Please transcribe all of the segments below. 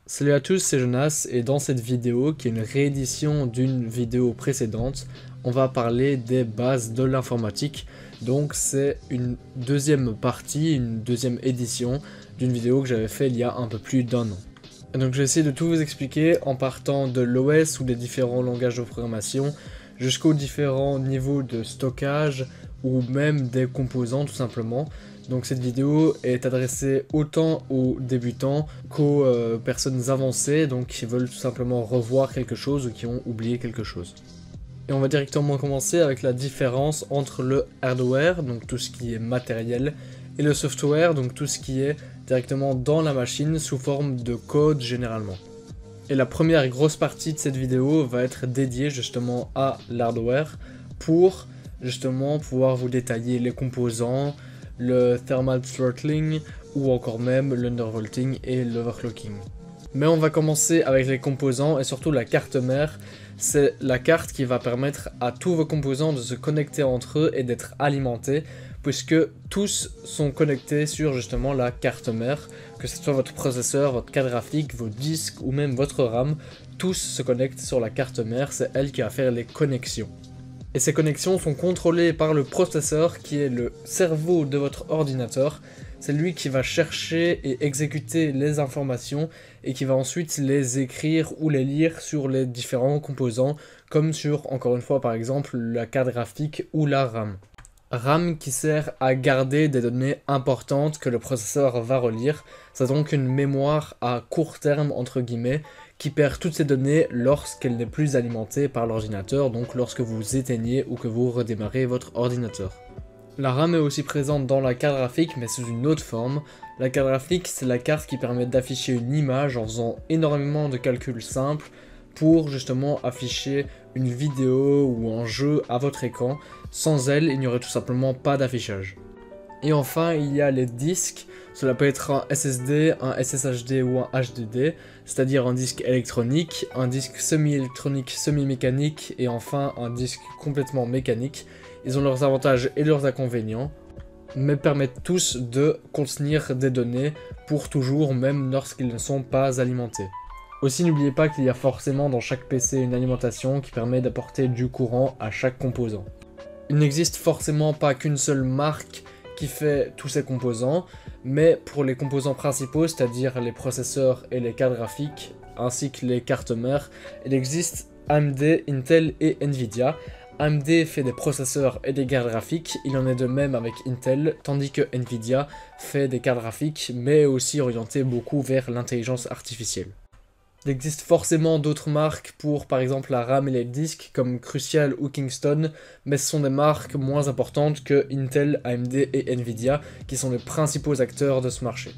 Salut à tous, c'est Jonas et dans cette vidéo, qui est une réédition d'une vidéo précédente, on va parler des bases de l'informatique. Donc c'est une deuxième partie, une deuxième édition d'une vidéo que j'avais fait il y a un peu plus d'un an. Et donc je vais essayer de tout vous expliquer en partant de l'OS ou des différents langages de programmation jusqu'aux différents niveaux de stockage ou même des composants tout simplement. Donc cette vidéo est adressée autant aux débutants qu'aux personnes avancées, donc qui veulent tout simplement revoir quelque chose ou qui ont oublié quelque chose. Et on va directement commencer avec la différence entre le hardware, donc tout ce qui est matériel, et le software, donc tout ce qui est directement dans la machine sous forme de code généralement. Et la première grosse partie de cette vidéo va être dédiée justement à l'hardware pour justement pouvoir vous détailler les composants, le thermal throttling ou encore même l'undervolting et l'overclocking. Mais on va commencer avec les composants et surtout la carte mère. C'est la carte qui va permettre à tous vos composants de se connecter entre eux et d'être alimentés, puisque tous sont connectés sur justement la carte mère, que ce soit votre processeur, votre carte graphique, vos disques ou même votre RAM, tous se connectent sur la carte mère, c'est elle qui va faire les connexions. Et ces connexions sont contrôlées par le processeur qui est le cerveau de votre ordinateur. C'est lui qui va chercher et exécuter les informations et qui va ensuite les écrire ou les lire sur les différents composants, comme sur, encore une fois par exemple, la carte graphique ou la RAM. RAM qui sert à garder des données importantes que le processeur va relire. C'est donc une mémoire à court terme entre guillemets qui perd toutes ces données lorsqu'elle n'est plus alimentée par l'ordinateur, donc lorsque vous éteignez ou que vous redémarrez votre ordinateur. La RAM est aussi présente dans la carte graphique mais sous une autre forme. La carte graphique, c'est la carte qui permet d'afficher une image en faisant énormément de calculs simples pour justement afficher une vidéo ou un jeu à votre écran. Sans elle, il n'y aurait tout simplement pas d'affichage. Et enfin, il y a les disques. Cela peut être un SSD, un SSHD ou un HDD, c'est-à-dire un disque électronique, un disque semi-électronique, semi-mécanique et enfin un disque complètement mécanique. Ils ont leurs avantages et leurs inconvénients, mais permettent tous de contenir des données pour toujours, même lorsqu'ils ne sont pas alimentés. Aussi, n'oubliez pas qu'il y a forcément dans chaque PC une alimentation qui permet d'apporter du courant à chaque composant. Il n'existe forcément pas qu'une seule marque qui fait tous ces composants, mais pour les composants principaux, c'est-à-dire les processeurs et les cartes graphiques, ainsi que les cartes mères, il existe AMD, Intel et Nvidia. AMD fait des processeurs et des cartes graphiques, il en est de même avec Intel, tandis que Nvidia fait des cartes graphiques, mais aussi orienté beaucoup vers l'intelligence artificielle. Il existe forcément d'autres marques pour par exemple la RAM et les disques comme Crucial ou Kingston, mais ce sont des marques moins importantes que Intel, AMD et Nvidia qui sont les principaux acteurs de ce marché.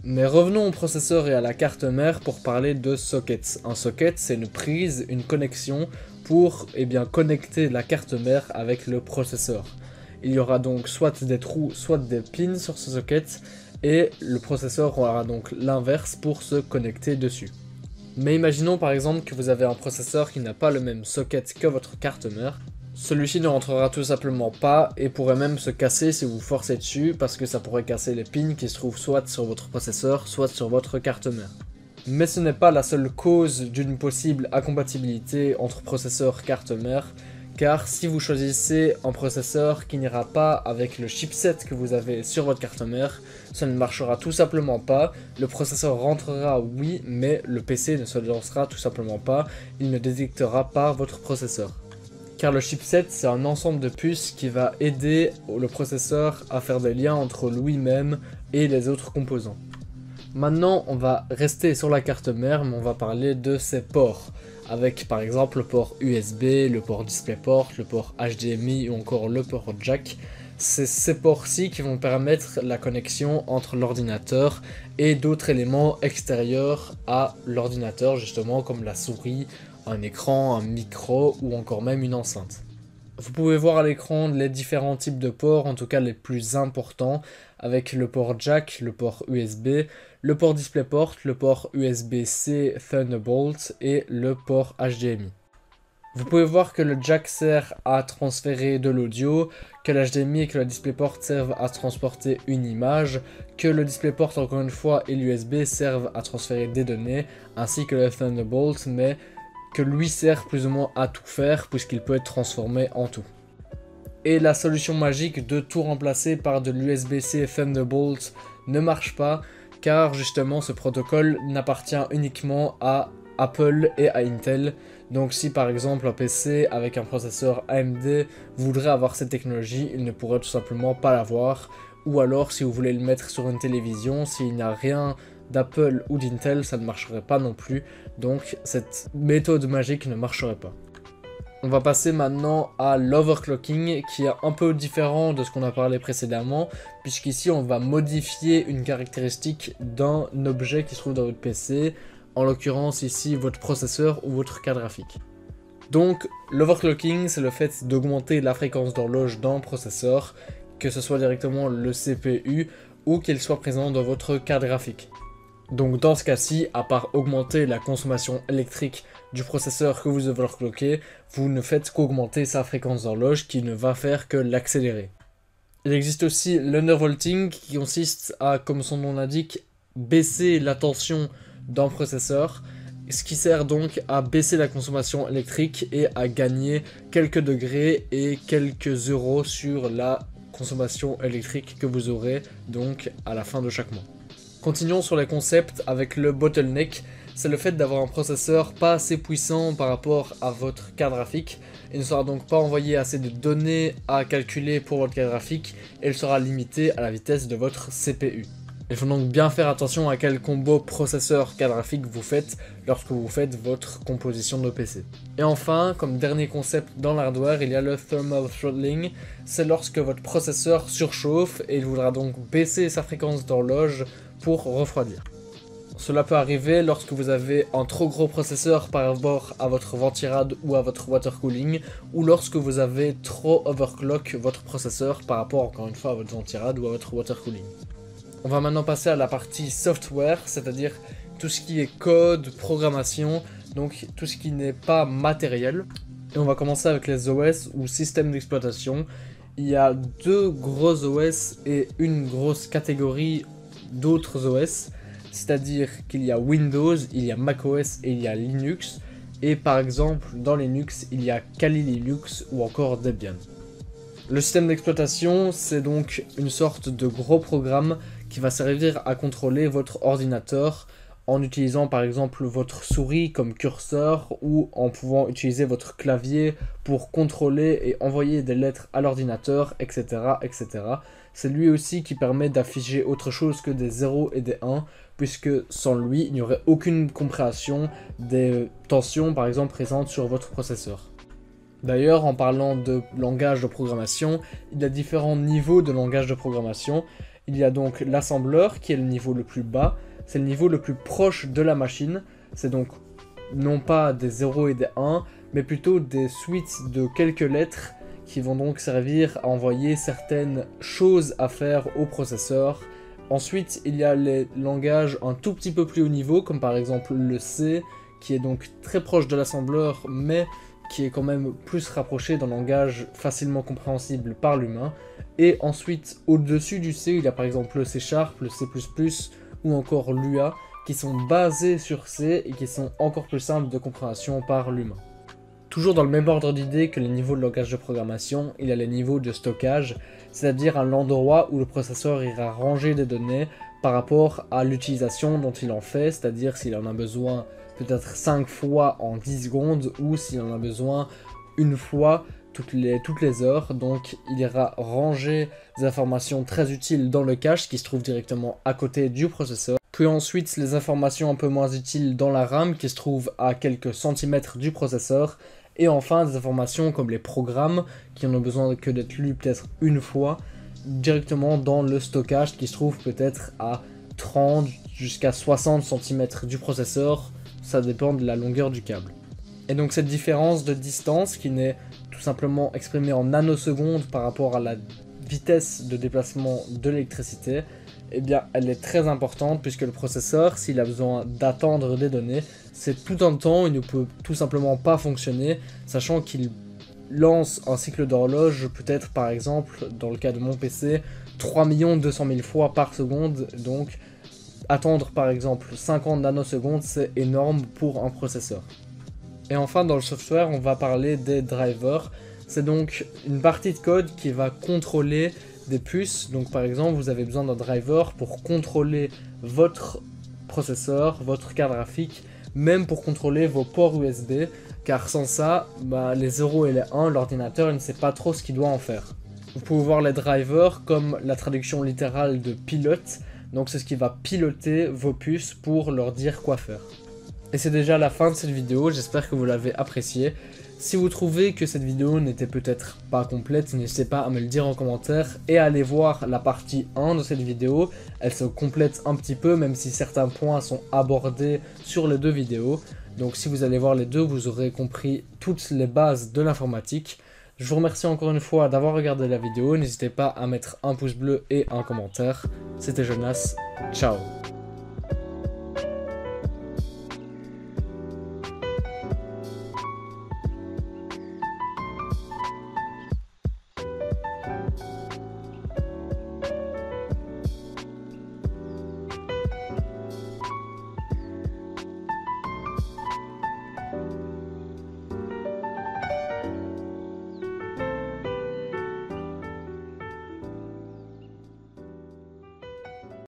Mais revenons au processeur et à la carte mère pour parler de sockets. Un socket, c'est une prise, une connexion pour connecter la carte mère avec le processeur. Il y aura donc soit des trous, soit des pins sur ce socket et le processeur aura donc l'inverse pour se connecter dessus. Mais imaginons par exemple que vous avez un processeur qui n'a pas le même socket que votre carte mère. Celui-ci ne rentrera tout simplement pas et pourrait même se casser si vous forcez dessus parce que ça pourrait casser les pins qui se trouvent soit sur votre processeur, soit sur votre carte mère. Mais ce n'est pas la seule cause d'une possible incompatibilité entre processeur et carte mère, car si vous choisissez un processeur qui n'ira pas avec le chipset que vous avez sur votre carte mère, ça ne marchera tout simplement pas, le processeur rentrera oui, mais le PC ne se lancera tout simplement pas, il ne détectera pas votre processeur. Car le chipset, c'est un ensemble de puces qui va aider le processeur à faire des liens entre lui-même et les autres composants. Maintenant, on va rester sur la carte mère, mais on va parler de ses ports, avec par exemple le port USB, le port DisplayPort, le port HDMI ou encore le port jack. C'est ces ports-ci qui vont permettre la connexion entre l'ordinateur et d'autres éléments extérieurs à l'ordinateur, justement comme la souris, un écran, un micro ou encore même une enceinte. Vous pouvez voir à l'écran les différents types de ports, en tout cas les plus importants, avec le port jack, le port USB, le port DisplayPort, le port USB-C Thunderbolt et le port HDMI. Vous pouvez voir que le jack sert à transférer de l'audio, que l'HDMI et que la DisplayPort servent à transporter une image, que le DisplayPort encore une fois et l'USB servent à transférer des données, ainsi que le Thunderbolt, mais que lui sert plus ou moins à tout faire puisqu'il peut être transformé en tout. Et la solution magique de tout remplacer par de l'USB-C Thunderbolt ne marche pas, car justement ce protocole n'appartient uniquement à Apple et à Intel. Donc si par exemple un PC avec un processeur AMD voudrait avoir cette technologie, il ne pourrait tout simplement pas l'avoir. Ou alors si vous voulez le mettre sur une télévision, s'il n'y a rien d'Apple ou d'Intel, ça ne marcherait pas non plus. Donc cette méthode magique ne marcherait pas. On va passer maintenant à l'overclocking, qui est un peu différent de ce qu'on a parlé précédemment, puisqu'ici on va modifier une caractéristique d'un objet qui se trouve dans votre PC, en l'occurrence ici votre processeur ou votre carte graphique. Donc l'overclocking, c'est le fait d'augmenter la fréquence d'horloge d'un processeur, que ce soit directement le CPU ou qu'il soit présent dans votre carte graphique. Donc dans ce cas-ci, à part augmenter la consommation électrique du processeur que vous overclockez, vous ne faites qu'augmenter sa fréquence d'horloge qui ne va faire que l'accélérer. Il existe aussi l'undervolting qui consiste à, comme son nom l'indique, baisser la tension d'un processeur, ce qui sert donc à baisser la consommation électrique et à gagner quelques degrés et quelques euros sur la consommation électrique que vous aurez donc à la fin de chaque mois. Continuons sur les concepts avec le bottleneck, c'est le fait d'avoir un processeur pas assez puissant par rapport à votre carte graphique. Il ne sera donc pas envoyé assez de données à calculer pour votre carte graphique et il sera limité à la vitesse de votre CPU. Il faut donc bien faire attention à quel combo processeur-carte graphique vous faites lorsque vous faites votre composition de PC. Et enfin, comme dernier concept dans l'hardware, il y a le thermal throttling. C'est lorsque votre processeur surchauffe et il voudra donc baisser sa fréquence d'horloge pour refroidir. Cela peut arriver lorsque vous avez un trop gros processeur par rapport à votre ventirad ou à votre water cooling, ou lorsque vous avez trop overclock votre processeur par rapport encore une fois à votre ventirad ou à votre water cooling. On va maintenant passer à la partie software, c'est-à-dire tout ce qui est code, programmation, donc tout ce qui n'est pas matériel. Et on va commencer avec les OS ou systèmes d'exploitation. Il y a deux gros OS et une grosse catégorie d'autres OS, c'est-à-dire qu'il y a Windows, il y a macOS et il y a Linux. Et par exemple, dans Linux, il y a Kali Linux ou encore Debian. Le système d'exploitation, c'est donc une sorte de gros programme qui va servir à contrôler votre ordinateur en utilisant par exemple votre souris comme curseur ou en pouvant utiliser votre clavier pour contrôler et envoyer des lettres à l'ordinateur, etc., etc. C'est lui aussi qui permet d'afficher autre chose que des 0 et des 1, puisque sans lui, il n'y aurait aucune compréhension des tensions par exemple présentes sur votre processeur. D'ailleurs, en parlant de langage de programmation, il y a différents niveaux de langage de programmation. Il y a donc l'assembleur qui est le niveau le plus bas, c'est le niveau le plus proche de la machine, c'est donc non pas des 0 et des 1, mais plutôt des suites de quelques lettres qui vont donc servir à envoyer certaines choses à faire au processeur. Ensuite, il y a les langages un tout petit peu plus haut niveau, comme par exemple le C, qui est donc très proche de l'assembleur, mais qui est quand même plus rapproché d'un langage facilement compréhensible par l'humain. Et ensuite, au-dessus du C, il y a par exemple le C#, le C++ ou encore Lua, qui sont basés sur C et qui sont encore plus simples de compréhension par l'humain. Toujours dans le même ordre d'idée que les niveaux de langage de programmation, il y a les niveaux de stockage, c'est-à-dire à l'endroit où le processeur ira ranger des données par rapport à l'utilisation dont il en fait, c'est-à-dire s'il en a besoin peut-être 5 fois en 10 secondes ou s'il en a besoin une fois toutes les heures. Donc il ira ranger des informations très utiles dans le cache qui se trouve directement à côté du processeur. Puis ensuite les informations un peu moins utiles dans la RAM qui se trouve à quelques centimètres du processeur. Et enfin des informations comme les programmes qui n'ont besoin que d'être lus peut-être une fois directement dans le stockage qui se trouve peut-être à 30 jusqu'à 60 cm du processeur. Ça dépend de la longueur du câble. Et donc cette différence de distance qui n'est tout simplement exprimée en nanosecondes par rapport à la vitesse de déplacement de l'électricité, eh bien elle est très importante puisque le processeur, s'il a besoin d'attendre des données, c'est tout un temps, il ne peut tout simplement pas fonctionner, sachant qu'il lance un cycle d'horloge peut-être par exemple, dans le cas de mon PC, 3 200 000 fois par seconde, donc attendre par exemple 50 nanosecondes, c'est énorme pour un processeur. Et enfin dans le software, on va parler des drivers. C'est donc une partie de code qui va contrôler des puces. Donc par exemple, vous avez besoin d'un driver pour contrôler votre processeur, votre carte graphique, même pour contrôler vos ports USB, car sans ça, les 0 et les 1, l'ordinateur il ne sait pas trop ce qu'il doit en faire. Vous pouvez voir les drivers comme la traduction littérale de pilote, donc c'est ce qui va piloter vos puces pour leur dire quoi faire. Et c'est déjà la fin de cette vidéo, j'espère que vous l'avez appréciée. Si vous trouvez que cette vidéo n'était peut-être pas complète, n'hésitez pas à me le dire en commentaire et à aller voir la partie 1 de cette vidéo. Elle se complète un petit peu, même si certains points sont abordés sur les deux vidéos. Donc si vous allez voir les deux, vous aurez compris toutes les bases de l'informatique. Je vous remercie encore une fois d'avoir regardé la vidéo. N'hésitez pas à mettre un pouce bleu et un commentaire. C'était Jonas, ciao.